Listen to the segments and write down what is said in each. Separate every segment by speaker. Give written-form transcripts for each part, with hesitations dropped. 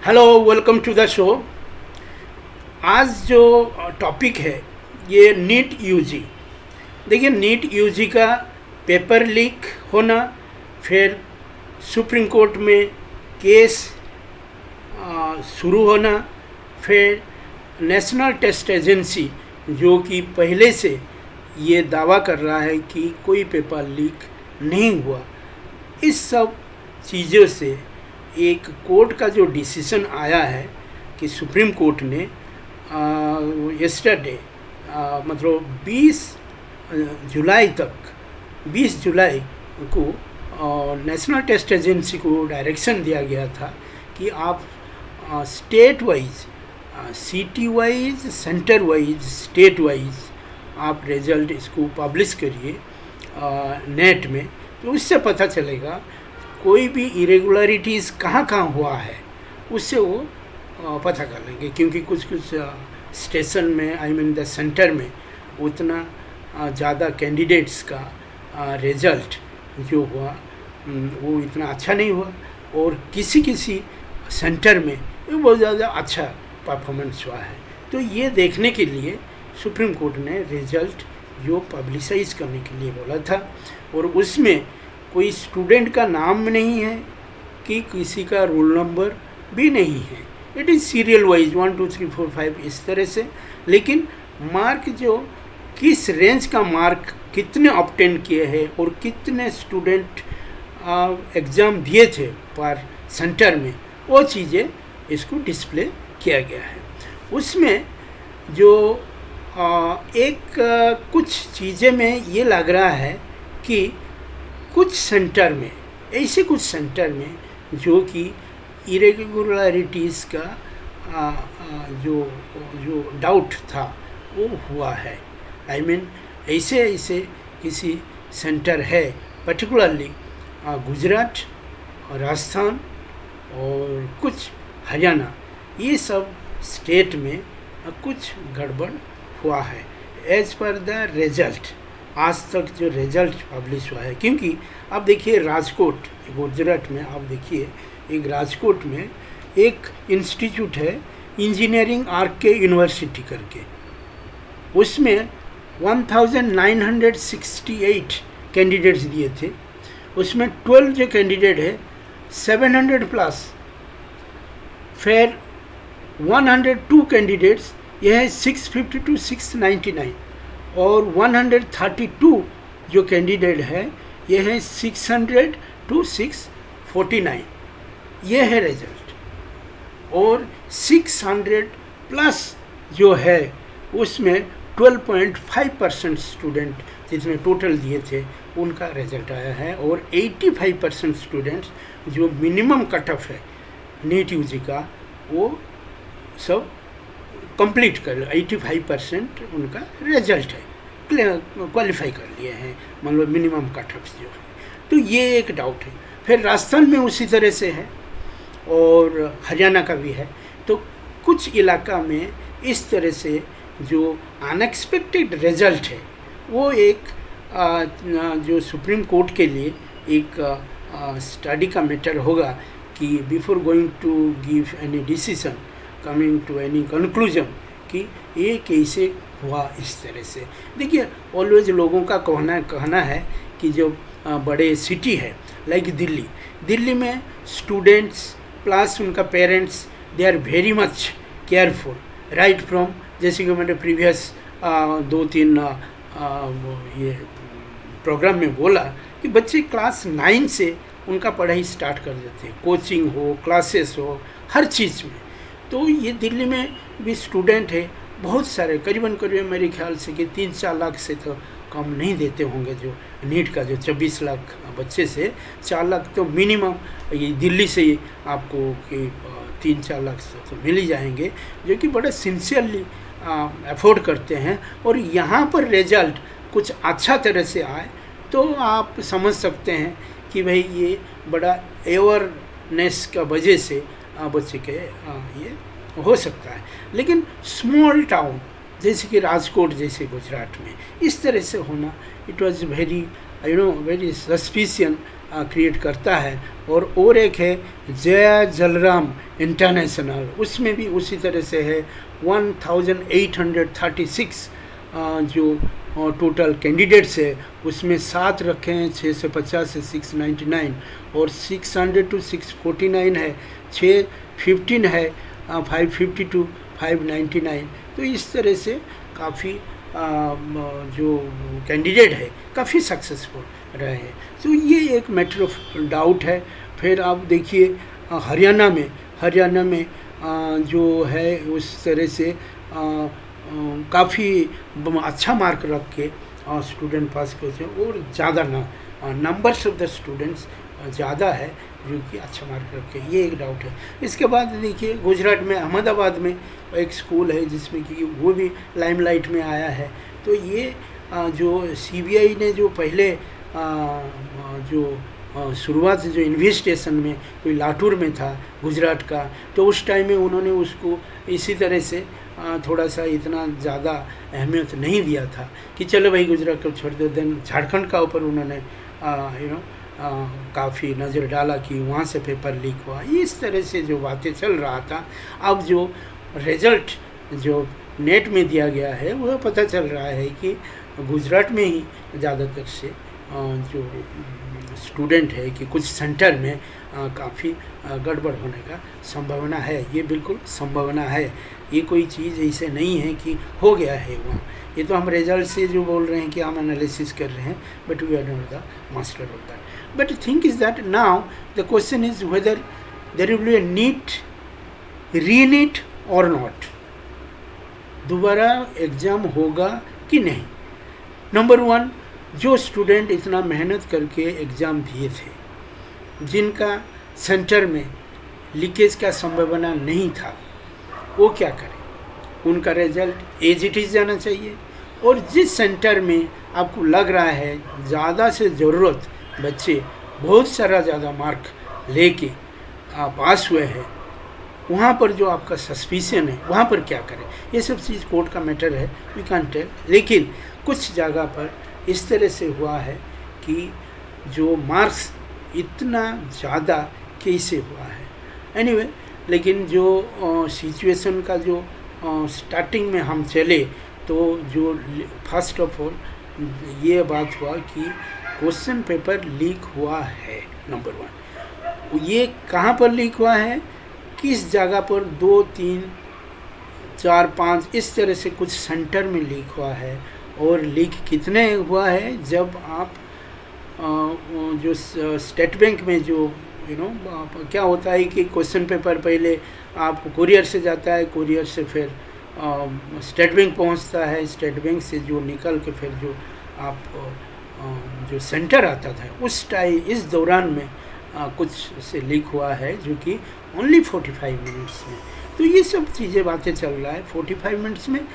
Speaker 1: Hello, welcome to the show. आज जो topic है ये नीट यूजी। देखिए, नीट यूजी का पेपर लीक होना, फिर सुप्रीम कोर्ट में केस शुरू होना, फिर नेशनल टेस्ट एजेंसी जो कि पहले से ये दावा कर रहा है कि कोई पेपर लीक नहीं हुआ, इस सब चीज़ों से एक कोर्ट का जो डिसीजन आया है कि सुप्रीम कोर्ट ने यस्टरडे मतलब 20 जुलाई को नेशनल टेस्ट एजेंसी को डायरेक्शन दिया गया था कि आप state wise, city wise, centre wise, state wise आप रिजल्ट इसको पब्लिश करिए नेट में, तो उससे पता चलेगा कोई भी इरेगुलरिटीज़ कहाँ कहाँ हुआ है, उससे वो पता कर लेंगे। क्योंकि कुछ स्टेशन में, आई मीन द सेंटर में, उतना ज़्यादा कैंडिडेट्स का रिज़ल्ट जो हुआ वो इतना अच्छा नहीं हुआ, और किसी सेंटर में वो बहुत ज़्यादा अच्छा परफॉर्मेंस हुआ है। तो ये देखने के लिए सुप्रीम कोर्ट ने रिज़ल्ट जो पब्लिसाइज करने के लिए बोला था, और उसमें कोई स्टूडेंट का नाम नहीं है कि किसी का रोल नंबर भी नहीं है। इट इज़ सीरियल वाइज 1 2 3 4 5 इस तरह से। लेकिन मार्क जो किस रेंज का मार्क कितने ऑब्टेन किए हैं और कितने स्टूडेंट एग्ज़ाम दिए थे पर सेंटर में, वो चीज़ें इसको डिस्प्ले किया गया है। उसमें जो कुछ चीज़ें में ये लग रहा है कि कुछ सेंटर में जो कि इरेगुलरिटीज़ का जो डाउट था वो हुआ है। आई मीन ऐसे किसी सेंटर है, पर्टिकुलरली गुजरात, राजस्थान और कुछ हरियाणा, ये सब स्टेट में कुछ गड़बड़ हुआ है एज पर द रिजल्ट। आज तक जो रिजल्ट पब्लिश हुआ है, क्योंकि आप देखिए राजकोट, गुजरात में आप देखिए एक राजकोट में एक इंस्टीट्यूट है इंजीनियरिंग RK यूनिवर्सिटी करके, उसमें 1968 कैंडिडेट्स दिए थे। उसमें 12 जो कैंडिडेट है 700 प्लस, फिर 102 कैंडिडेट्स यह है 650 to 699, और 132 जो कैंडिडेट है ये है 600 to 649, ये है रिजल्ट। और 600 प्लस जो है उसमें 12.5% स्टूडेंट जिसमें टोटल दिए थे उनका रिजल्ट आया है, और 85% स्टूडेंट्स जो मिनिमम कट ऑफ है नीट यूजी का वो सब कंप्लीट कर, 85% उनका रिजल्ट है, क्वालिफाई कर लिए हैं, मतलब मिनिमम कट ऑफ जो है। तो ये एक डाउट है। फिर राजस्थान में उसी तरह से है और हरियाणा का भी है। तो कुछ इलाका में इस तरह से जो अनएक्सपेक्टेड रिजल्ट है वो एक जो सुप्रीम कोर्ट के लिए एक स्टडी का मैटर होगा कि before going to give any decision, coming to any conclusion कि ये कैसे हुआ इस तरह से। देखिए, ऑलवेज लोगों का कहना है कि जो बड़े सिटी है लाइक दिल्ली में स्टूडेंट्स प्लस उनका parents they are very much careful right from, जैसे कि मैंने प्रीवियस 2-3 ये प्रोग्राम में बोला कि बच्चे क्लास 9 से उनका पढ़ाई स्टार्ट कर देते हैं, कोचिंग हो, क्लासेस हो, हर चीज़ में। तो ये दिल्ली में भी स्टूडेंट है बहुत सारे, करीबन मेरे ख्याल से कि 3-4 लाख से तो कम नहीं देते होंगे। जो नीट का जो 24 लाख बच्चे से 4 लाख तो मिनिमम ये दिल्ली से ही आपको कि 3-4 लाख से तो मिल ही जाएंगे, जो कि बड़ा सिंसियरली अफोर्ड करते हैं। और यहाँ पर रिजल्ट कुछ अच्छा तरह से आए तो आप समझ सकते हैं कि भाई ये बड़ा अवेयरनेस का वजह से बच्चे के ये हो सकता है। लेकिन स्मॉल टाउन जैसे कि राजकोट जैसे गुजरात में इस तरह से होना, it was very very suspicion create करता है। और एक है जया जलराम इंटरनेशनल, उसमें भी उसी तरह से है 1836 जो टोटल कैंडिडेट्स है, उसमें 7 रखे हैं 650 से 699, और 600 to 649 है, 615 है 550 to 599। तो इस तरह से काफ़ी जो कैंडिडेट है काफ़ी सक्सेसफुल रहे हैं। तो ये एक मैटर ऑफ डाउट है। फिर आप देखिए हरियाणा में जो है उस तरह से काफ़ी अच्छा मार्क रख के स्टूडेंट पास करते हैं, और ज़्यादा नंबर्स ऑफ द स्टूडेंट्स ज़्यादा है जो कि अच्छा मार्क रखे, ये एक डाउट है। इसके बाद देखिए गुजरात में अहमदाबाद में एक स्कूल है जिसमें कि वो भी लाइमलाइट में आया है। तो ये जो सीबीआई ने जो पहले जो शुरुआत जो इन्वेस्टिगेशन में कोई लातूर में था गुजरात का, तो उस टाइम में उन्होंने उसको इसी तरह से थोड़ा सा इतना ज़्यादा अहमियत नहीं दिया था कि चलो भाई गुजरात को छोड़ दो। देन झारखंड का ऊपर उन्होंने काफ़ी नज़र डाला कि वहाँ से पेपर लीक हुआ, इस तरह से जो बातें चल रहा था। अब जो रिज़ल्ट जो नेट में दिया गया है वह पता चल रहा है कि गुजरात में ही ज़्यादातर से जो स्टूडेंट है कि कुछ सेंटर में काफ़ी गड़बड़ होने का संभावना है। ये बिल्कुल संभावना है, ये कोई चीज़ ऐसे नहीं है कि हो गया है वहाँ। ये तो हम रिजल्ट से जो बोल रहे हैं कि हम एनालिसिस कर रहे हैं, but we are not the master of that. But think is that now the question is whether there will be a NEET re-NEET और नॉट, दोबारा एग्ज़ाम होगा कि नहीं। नंबर 1, जो स्टूडेंट इतना मेहनत करके एग्ज़ाम दिए थे, जिनका सेंटर में लीकेज का संभावना नहीं था, वो क्या करें? उनका रिजल्ट एज इट इज़ जाना चाहिए। और जिस सेंटर में आपको लग रहा है ज़्यादा से ज़रूरत बच्चे बहुत सारा ज़्यादा मार्क लेके पास हुए हैं, वहाँ पर जो आपका सस्पिशन है वहाँ पर क्या करें? ये सब चीज़ कोर्ट का मैटर है, वी कैन टेल। लेकिन कुछ जगह पर इस तरह से हुआ है कि जो मार्क्स इतना ज़्यादा कैसे हुआ है। एनीवे, लेकिन जो सिचुएशन का जो स्टार्टिंग में हम चले तो जो फर्स्ट ऑफ ऑल ये बात हुआ कि क्वेश्चन पेपर लीक हुआ है। नंबर 1, ये कहाँ पर लीक हुआ है, किस जगह पर, 2, 3, 4, 5 इस तरह से कुछ सेंटर में लीक हुआ है। और लीक कितने हुआ है, जब आप जो स्टेट बैंक में जो क्या होता है कि क्वेश्चन पेपर पहले आप कुरियर से जाता है, कुरियर से फिर स्टेट बैंक पहुंचता है, स्टेट बैंक से जो निकल के फिर जो आप जो सेंटर आता था उस इस दौरान में कुछ से लीक हुआ है, जो कि ओनली 45 मिनट्स में। तो ये सब चीज़ें बातें चल रहा है, 45 मिनट्स में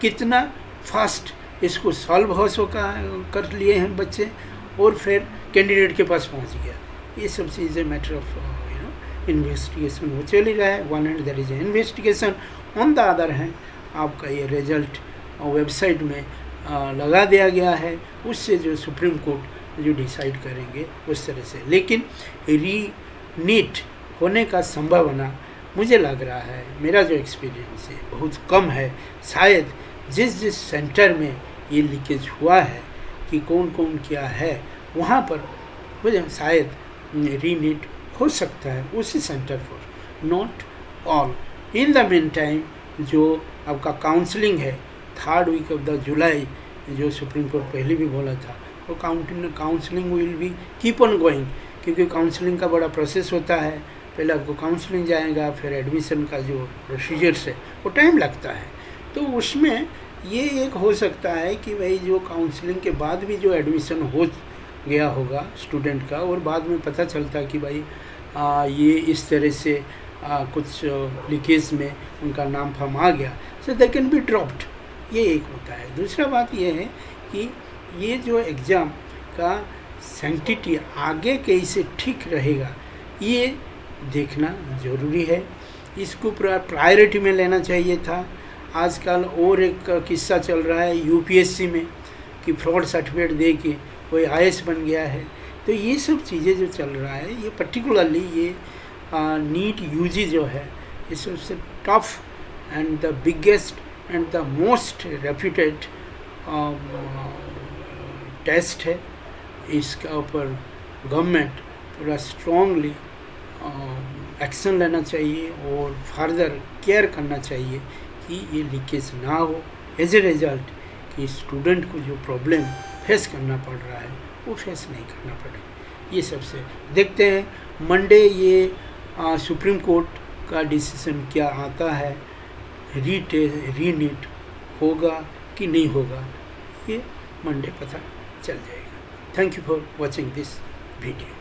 Speaker 1: कितना फास्ट इसको सॉल्व हो सका कर लिए हैं बच्चे, और फिर कैंडिडेट के पास पहुंच गया। ये सब चीज़ें मैटर ऑफ इन्वेस्टिगेशन हो चल ही रहा है। One and there is a investigation, on the other hand आपका ये रिजल्ट वेबसाइट में लगा दिया गया है, उससे जो सुप्रीम कोर्ट जो डिसाइड करेंगे उस तरह से। लेकिन नीट होने का संभावना मुझे लग रहा है, मेरा जो एक्सपीरियंस है बहुत कम है। शायद जिस सेंटर में ये लीकेज हुआ है कि कौन कौन क्या है, वहाँ पर शायद रीनीट हो सकता है उसी सेंटर पर, not all. In the mean time जो आपका काउंसलिंग है 3rd वीक ऑफ द जुलाई, जो सुप्रीम कोर्ट पहले भी बोला था, वो counselling will be keep on going, क्योंकि काउंसलिंग का बड़ा प्रोसेस होता है। पहले आपको काउंसलिंग जाएगा, फिर एडमिशन का जो प्रोसीजर्स है वो टाइम लगता है। तो उसमें ये एक हो सकता है कि भाई जो काउंसलिंग के बाद भी जो एडमिशन हो गया होगा स्टूडेंट का, और बाद में पता चलता कि भाई ये इस तरह से कुछ लीकेज में उनका नाम फार्म आ गया, सो दे कैन बी ड्रॉप्ड, ये एक होता है। दूसरा बात ये है कि ये जो एग्ज़ाम का सैंक्टिटी आगे कैसे ठीक रहेगा, ये देखना ज़रूरी है। इसको प्रायोरिटी में लेना चाहिए था। आजकल और एक किस्सा चल रहा है यूपीएससी में कि फ्रॉड सर्टिफिकेट दे के कोई आईएएस बन गया है। तो ये सब चीज़ें जो चल रहा है, ये पर्टिकुलरली ये नीट यूजी जो है, ये सबसे tough and the biggest and the most reputed test है। इसका ऊपर गवर्नमेंट पूरा स्ट्रांगली एक्शन लेना चाहिए और फर्दर केयर करना चाहिए कि ये लीकेज ना हो। एज ए रिज़ल्ट कि स्टूडेंट को जो प्रॉब्लम फेस करना पड़ रहा है वो फेस नहीं करना पड़े। ये सबसे देखते हैं मंडे ये सुप्रीम कोर्ट का डिसीजन क्या आता है, रीनीट होगा कि नहीं होगा, ये मंडे पता चल जाएगा। Thank you for watching this video.